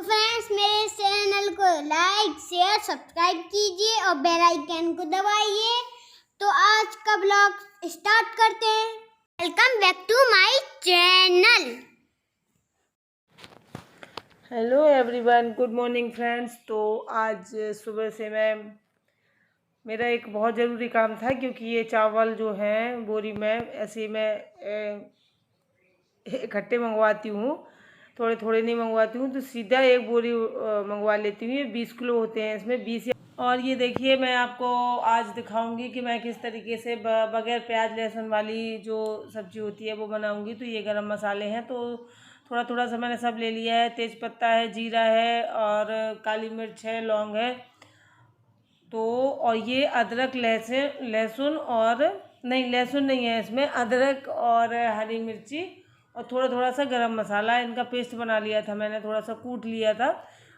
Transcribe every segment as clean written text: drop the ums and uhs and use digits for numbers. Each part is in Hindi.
फ्रेंड्स, मेरे चैनल को लाइक शेयर सब्सक्राइब कीजिए और बेल आइकन को दबाइए। तो आज का ब्लॉग स्टार्ट करते हैं। Welcome back to my channel. Hello everyone, good morning friends. तो आज सुबह से मेरा एक बहुत ज़रूरी काम था, क्योंकि ये चावल जो हैं बोरी में ऐसे ही मैं इकट्ठे मंगवाती हूँ, थोड़े थोड़े नहीं मंगवाती हूँ, तो सीधा एक बोरी मंगवा लेती हूँ। ये 20 किलो होते हैं, इसमें 20 और ये देखिए, मैं आपको आज दिखाऊंगी कि मैं किस तरीके से बगैर प्याज लहसुन वाली जो सब्ज़ी होती है वो बनाऊंगी। तो ये गरम मसाले हैं, तो थोड़ा थोड़ा सा मैंने सब ले लिया है। तेज पत्ता है, जीरा है और काली मिर्च है, लौंग है। तो और ये अदरक लहसुन और नहीं, लहसुन नहीं है इसमें, अदरक और हरी मिर्ची और थोड़ा थोड़ा सा गरम मसाला, इनका पेस्ट बना लिया था मैंने। थोड़ा सा कूट लिया था,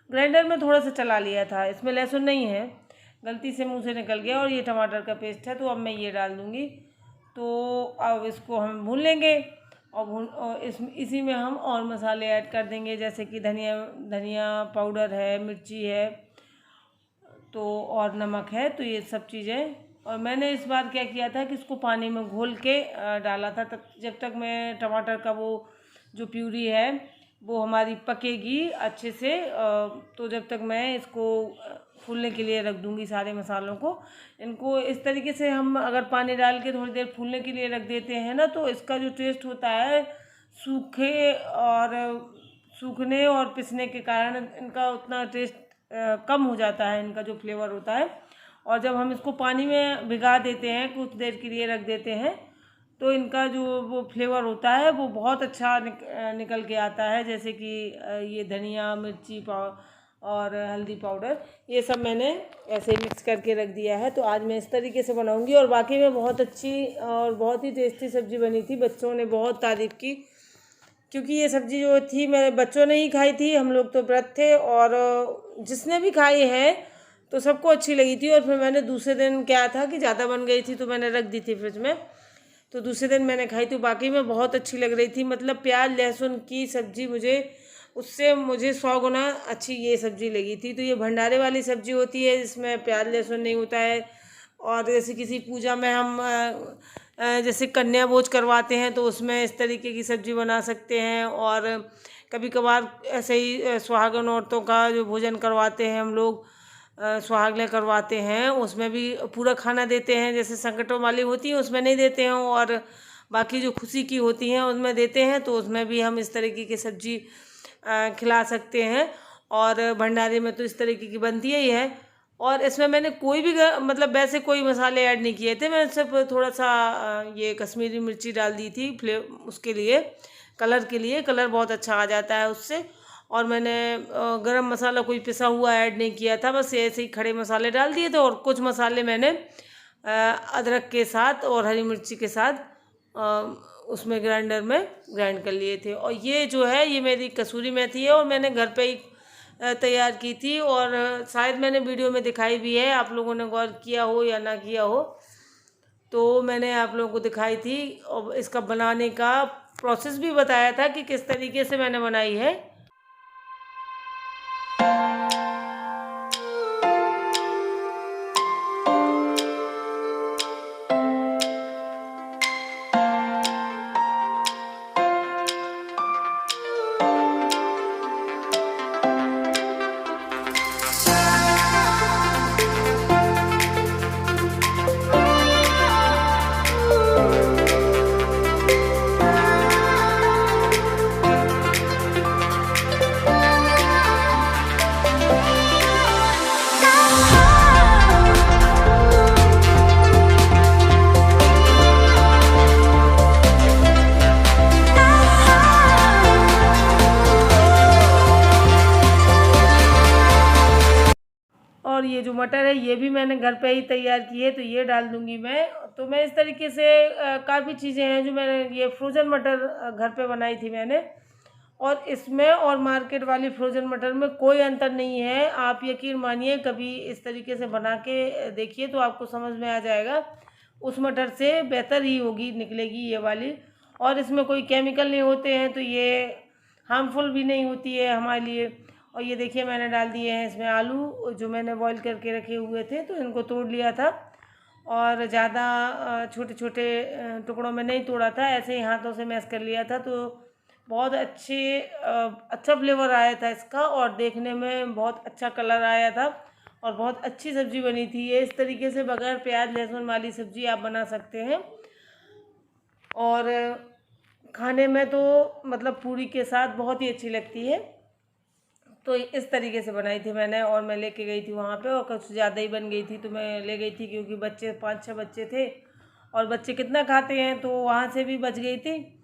ग्राइंडर में थोड़ा सा चला लिया था। इसमें लहसुन नहीं है, गलती से मुंह से निकल गया। और ये टमाटर का पेस्ट है, तो अब मैं ये डाल दूँगी। तो अब इसको हम भून लेंगे और इसी में हम और मसाले ऐड कर देंगे, जैसे कि धनिया पाउडर है, मिर्ची है, तो और नमक है। तो ये सब चीज़ें। और मैंने इस बार क्या किया था कि इसको पानी में घोल के डाला था, तब जब तक मैं टमाटर का वो जो प्यूरी है वो हमारी पकेगी अच्छे से, तो जब तक मैं इसको फूलने के लिए रख दूँगी सारे मसालों को। इनको इस तरीके से हम अगर पानी डाल के थोड़ी देर फूलने के लिए रख देते हैं ना, तो इसका जो टेस्ट होता है सूखने और पिसने के कारण इनका उतना टेस्ट कम हो जाता है, इनका जो फ्लेवर होता है। और जब हम इसको पानी में भिगा देते हैं, कुछ देर के लिए रख देते हैं, तो इनका जो वो फ्लेवर होता है वो बहुत अच्छा निकल के आता है। जैसे कि ये धनिया मिर्ची और हल्दी पाउडर, ये सब मैंने ऐसे ही मिक्स करके रख दिया है। तो आज मैं इस तरीके से बनाऊंगी और बाकी में बहुत अच्छी और बहुत ही टेस्टी सब्ज़ी बनी थी। बच्चों ने बहुत तारीफ़ की, क्योंकि ये सब्ज़ी जो थी मेरे बच्चों ने ही खाई थी। हम लोग तो व्रत थे, और जिसने भी खाई है तो सबको अच्छी लगी थी। और फिर मैंने दूसरे दिन क्या था कि ज़्यादा बन गई थी, तो मैंने रख दी थी फ्रिज में। तो दूसरे दिन मैंने खाई थी, बाकी में बहुत अच्छी लग रही थी। मतलब प्याज लहसुन की सब्ज़ी मुझे 100 गुना अच्छी ये सब्ज़ी लगी थी। तो ये भंडारे वाली सब्ज़ी होती है, जिसमें प्याज लहसुन नहीं होता है। और जैसे किसी पूजा में हम जैसे कन्या भोज करवाते हैं, तो उसमें इस तरीके की सब्ज़ी बना सकते हैं। और कभी कभार ऐसे ही सुहागन औरतों का जो भोजन करवाते हैं हम लोग, सुहागले करवाते हैं, उसमें भी पूरा खाना देते हैं। जैसे संकटों वाली होती है उसमें नहीं देते हैं, और बाकी जो खुशी की होती हैं उसमें देते हैं। तो उसमें भी हम इस तरीके की सब्ज़ी खिला सकते हैं। और भंडारे में तो इस तरीके की बनती ही है। और इसमें मैंने कोई भी मतलब वैसे कोई मसाले ऐड नहीं किए थे। मैंने सिर्फ थोड़ा सा ये कश्मीरी मिर्ची डाल दी थी उसके लिए, कलर के लिए। कलर बहुत अच्छा आ जाता है उससे। और मैंने गरम मसाला कोई पिसा हुआ ऐड नहीं किया था, बस ऐसे ही खड़े मसाले डाल दिए थे। और कुछ मसाले मैंने अदरक के साथ और हरी मिर्ची के साथ उसमें ग्राइंडर में ग्राइंड कर लिए थे। और ये जो है, ये मेरी कसूरी मेथी है, और मैंने घर पे ही तैयार की थी। और शायद मैंने वीडियो में दिखाई भी है, आप लोगों ने गौर किया हो या ना किया हो, तो मैंने आप लोगों को दिखाई थी। और इसका बनाने का प्रोसेस भी बताया था कि किस तरीके से मैंने बनाई है। और ये जो मटर है ये भी मैंने घर पे ही तैयार की है, तो ये डाल दूंगी मैं। तो मैं इस तरीके से काफ़ी चीज़ें हैं जो मैंने, ये फ्रोज़न मटर घर पे बनाई थी मैंने। और इसमें और मार्केट वाली फ्रोज़न मटर में कोई अंतर नहीं है। आप यकीन मानिए, कभी इस तरीके से बना के देखिए तो आपको समझ में आ जाएगा। उस मटर से बेहतर ही होगी, निकलेगी ये वाली। और इसमें कोई केमिकल नहीं होते हैं, तो ये हार्मफुल भी नहीं होती है हमारे लिए। और ये देखिए मैंने डाल दिए हैं इसमें आलू जो मैंने बॉईल करके रखे हुए थे, तो इनको तोड़ लिया था और ज़्यादा छोटे छोटे टुकड़ों में नहीं तोड़ा था, ऐसे ही हाथों से मैश कर लिया था। तो बहुत अच्छा फ्लेवर आया था इसका और देखने में बहुत अच्छा कलर आया था और बहुत अच्छी सब्ज़ी बनी थी। ये इस तरीके से बगैर प्याज लहसुन वाली सब्ज़ी आप बना सकते हैं और खाने में तो मतलब पूरी के साथ बहुत ही अच्छी लगती है। तो इस तरीके से बनाई थी मैंने और मैं लेके गई थी वहाँ पे, और कुछ ज़्यादा ही बन गई थी तो मैं ले गई थी क्योंकि बच्चे 5-6 बच्चे थे और बच्चे कितना खाते हैं, तो वहाँ से भी बच गई थी।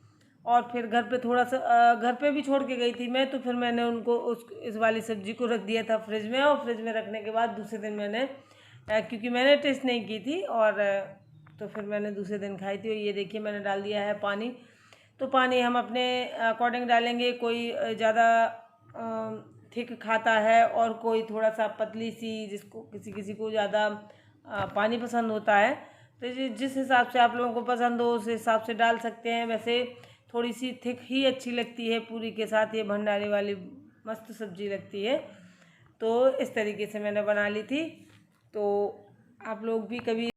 और फिर घर पे थोड़ा सा घर पे भी छोड़ के गई थी मैं, तो फिर मैंने उनको इस वाली सब्ज़ी को रख दिया था फ्रिज में, और फ्रिज में रखने के बाद दूसरे दिन मैंने क्योंकि मैंने टेस्ट नहीं की थी और तो फिर मैंने दूसरे दिन खाई थी। और ये देखिए मैंने डाल दिया है पानी, तो पानी हम अपने अकॉर्डिंग डालेंगे। कोई ज़्यादा थिक खाता है और कोई थोड़ा सा पतली सी, जिसको किसी किसी को ज़्यादा पानी पसंद होता है, तो जिस हिसाब से आप लोगों को पसंद हो उस हिसाब से डाल सकते हैं। वैसे थोड़ी सी थिक ही अच्छी लगती है पूरी के साथ, ये भंडारे वाली मस्त सब्ज़ी लगती है। तो इस तरीके से मैंने बना ली थी, तो आप लोग भी कभी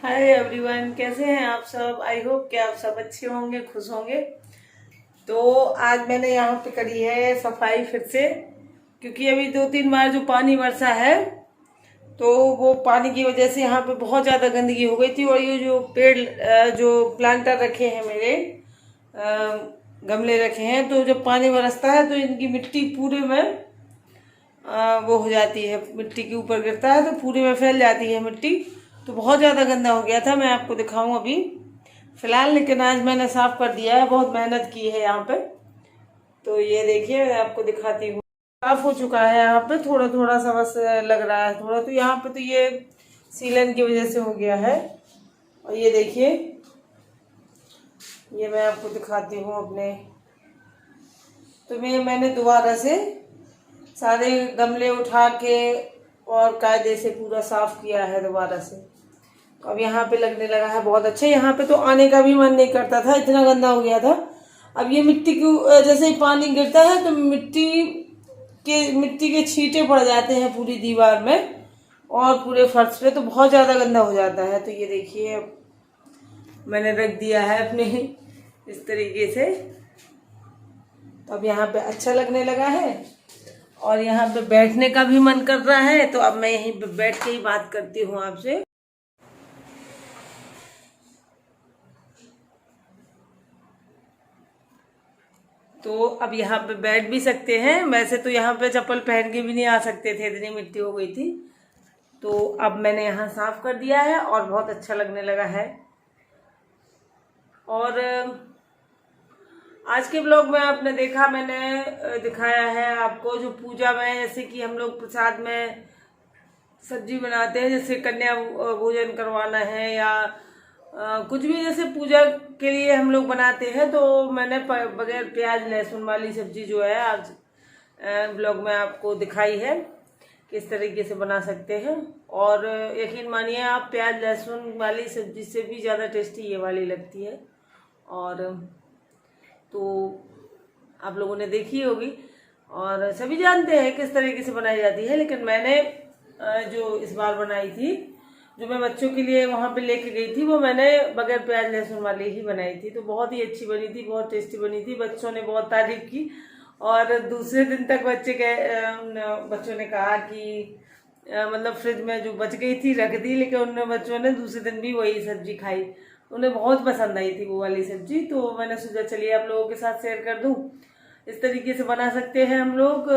हाय एवरीवन, कैसे हैं आप सब। आई होप कि आप सब अच्छे होंगे, खुश होंगे। तो आज मैंने यहाँ पे करी है सफाई फिर से, क्योंकि अभी 2-3 बार जो पानी बरसा है तो वो पानी की वजह से यहाँ पे बहुत ज़्यादा गंदगी हो गई थी। और ये जो पेड़ जो प्लांटर रखे हैं मेरे गमले रखे हैं, तो जब पानी बरसता है तो इनकी मिट्टी पूरे में वो हो जाती है, मिट्टी के ऊपर गिरता है तो पूरे में फैल जाती है मिट्टी। तो बहुत ज़्यादा गंदा हो गया था, मैं आपको दिखाऊं अभी फ़िलहाल, लेकिन आज मैंने साफ़ कर दिया है, बहुत मेहनत की है यहाँ पे। तो ये देखिए मैं आपको दिखाती हूँ, साफ़ हो चुका है। यहाँ पे थोड़ा थोड़ा सा बस लग रहा है थोड़ा, तो यहाँ पे तो ये सीलन की वजह से हो गया है। और ये देखिए, ये मैं आपको दिखाती हूँ अपने, तो मैंने दोबारा से सारे गमले उठा के और कायदे से पूरा साफ किया है दोबारा से। तो अब यहाँ पे लगने लगा है बहुत अच्छा। यहाँ पे तो आने का भी मन नहीं करता था, इतना गंदा हो गया था। अब ये मिट्टी की जैसे ही पानी गिरता है तो मिट्टी के छींटे पड़ जाते हैं पूरी दीवार में और पूरे फर्श पे, तो बहुत ज़्यादा गंदा हो जाता है। तो ये देखिए मैंने रख दिया है अपने इस तरीके से, तो अब यहाँ पे अच्छा लगने लगा है और यहाँ पे बैठने का भी मन कर रहा है। तो अब मैं यहीं पे बैठ के ही बात करती हूँ आपसे। तो अब यहाँ पे बैठ भी सकते हैं, वैसे तो यहाँ पे चप्पल पहन के भी नहीं आ सकते थे, इतनी मिट्टी हो गई थी। तो अब मैंने यहाँ साफ कर दिया है और बहुत अच्छा लगने लगा है। और आज के ब्लॉग में आपने देखा, मैंने दिखाया है आपको जो पूजा में, जैसे कि हम लोग प्रसाद में सब्जी बनाते हैं, जैसे कन्या भोजन करवाना है या कुछ भी जैसे पूजा के लिए हम लोग बनाते हैं, तो मैंने बगैर प्याज लहसुन वाली सब्जी जो है आज ब्लॉग में आपको दिखाई है किस तरीके से बना सकते हैं। और यकीन मानिए आप, प्याज लहसुन वाली सब्जी से भी ज़्यादा टेस्टी ये वाली लगती है। और तो आप लोगों ने देखी होगी और सभी जानते हैं किस तरीके से बनाई जाती है, लेकिन मैंने जो इस बार बनाई थी, जो मैं बच्चों के लिए वहाँ पे लेके गई थी, वो मैंने बगैर प्याज लहसुन वाली ही बनाई थी। तो बहुत ही अच्छी बनी थी, बहुत टेस्टी बनी थी, बच्चों ने बहुत तारीफ की। और दूसरे दिन तक बच्चों ने कहा कि मतलब फ्रिज में जो बच गई थी रख दी, लेकिन उन बच्चों ने दूसरे दिन भी वही सब्जी खाई। उन्हें बहुत पसंद आई थी वो वाली सब्जी, तो मैंने सोचा चलिए आप लोगों के साथ शेयर कर दूं। इस तरीके से बना सकते हैं हम लोग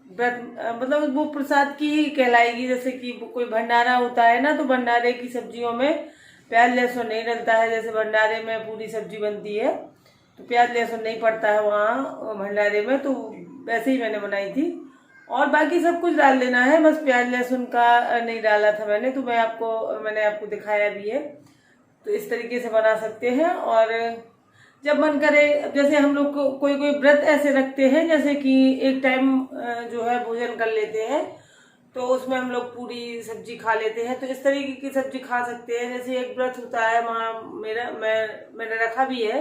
व्रत, मतलब वो प्रसाद की ही कहलाएगी। जैसे कि कोई भंडारा होता है ना, तो भंडारे की सब्जियों में प्याज लहसुन नहीं डलता है। जैसे भंडारे में पूरी सब्जी बनती है तो प्याज लहसुन नहीं पड़ता है वहाँ भंडारे में, तो वैसे ही मैंने बनाई थी। और बाकी सब कुछ डाल देना है, बस प्याज लहसुन का नहीं डाला था मैंने, तो मैंने आपको दिखाया भी है। तो इस तरीके से बना सकते हैं। और जब मन करे, जैसे हम लोग को कोई कोई व्रत ऐसे रखते हैं जैसे कि एक टाइम जो है भोजन कर लेते हैं, तो उसमें हम लोग पूरी सब्जी खा लेते हैं। तो इस तरीके की सब्जी खा सकते हैं। जैसे एक व्रत होता है मैंने रखा भी है,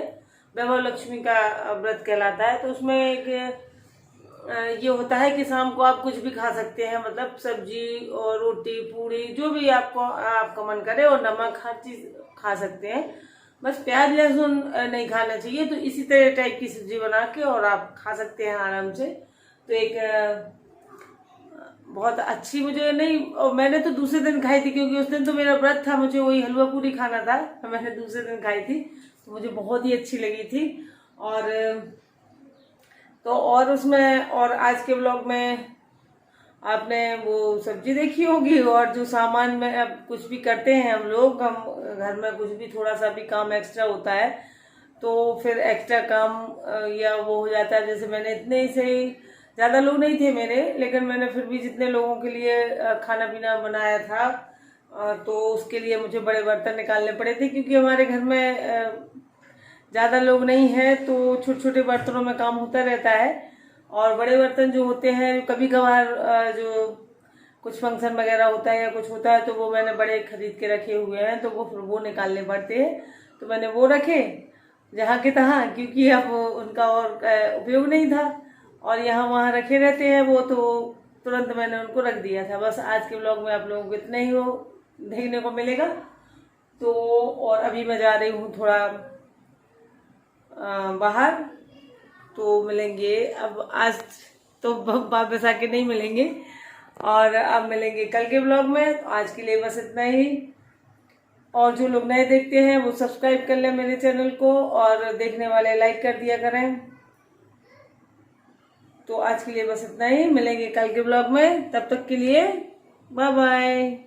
वैभव लक्ष्मी का व्रत कहलाता है। तो उसमें एक ये होता है कि शाम को आप कुछ भी खा सकते हैं, मतलब सब्जी और रोटी पूरी जो भी आपका मन करे, और नमक हर चीज खा सकते हैं, बस प्याज लहसुन नहीं खाना चाहिए। तो इसी तरह टाइप की सब्जी बना के और आप खा सकते हैं आराम से। तो एक बहुत अच्छी, मुझे नहीं, और मैंने तो दूसरे दिन खाई थी क्योंकि उस दिन तो मेरा व्रत था, मुझे वही हलवा पूरी खाना था, तो मैंने दूसरे दिन खाई थी, तो मुझे बहुत ही अच्छी लगी थी। और उसमें, और आज के ब्लॉग में आपने वो सब्जी देखी होगी, और जो सामान में अब कुछ भी करते हैं हम लोग, हम घर में कुछ भी थोड़ा सा भी काम एक्स्ट्रा होता है तो फिर एक्स्ट्रा काम या वो हो जाता है। जैसे मैंने इतने से ज़्यादा लोग नहीं थे मेरे, लेकिन मैंने फिर भी जितने लोगों के लिए खाना पीना बनाया था, तो उसके लिए मुझे बड़े बर्तन निकालने पड़े थे, क्योंकि हमारे घर में ज़्यादा लोग नहीं हैं, तो छोटे छोटे बर्तनों में काम होता रहता है। और बड़े बर्तन जो होते हैं, कभी कभार जो कुछ फंक्शन वगैरह होता है या कुछ होता है, तो वो मैंने बड़े खरीद के रखे हुए हैं, तो फिर वो निकालने पड़ते हैं। तो मैंने वो रखे जहाँ के तहाँ, क्योंकि अब उनका और उपयोग नहीं था, और यहाँ वहाँ रखे रहते हैं वो, तो तुरंत मैंने उनको रख दिया था। बस आज के ब्लॉग में आप लोगों को इतना ही हो देखने को मिलेगा। तो और अभी मैं जा रही हूँ थोड़ा बाहर, तो मिलेंगे अब। आज तो वापस आके नहीं मिलेंगे, और अब मिलेंगे कल के ब्लॉग में। तो आज के लिए बस इतना ही। और जो लोग नए देखते हैं वो सब्सक्राइब कर लें मेरे चैनल को, और देखने वाले लाइक कर दिया करें। तो आज के लिए बस इतना ही, मिलेंगे कल के ब्लॉग में, तब तक के लिए बाय बाय।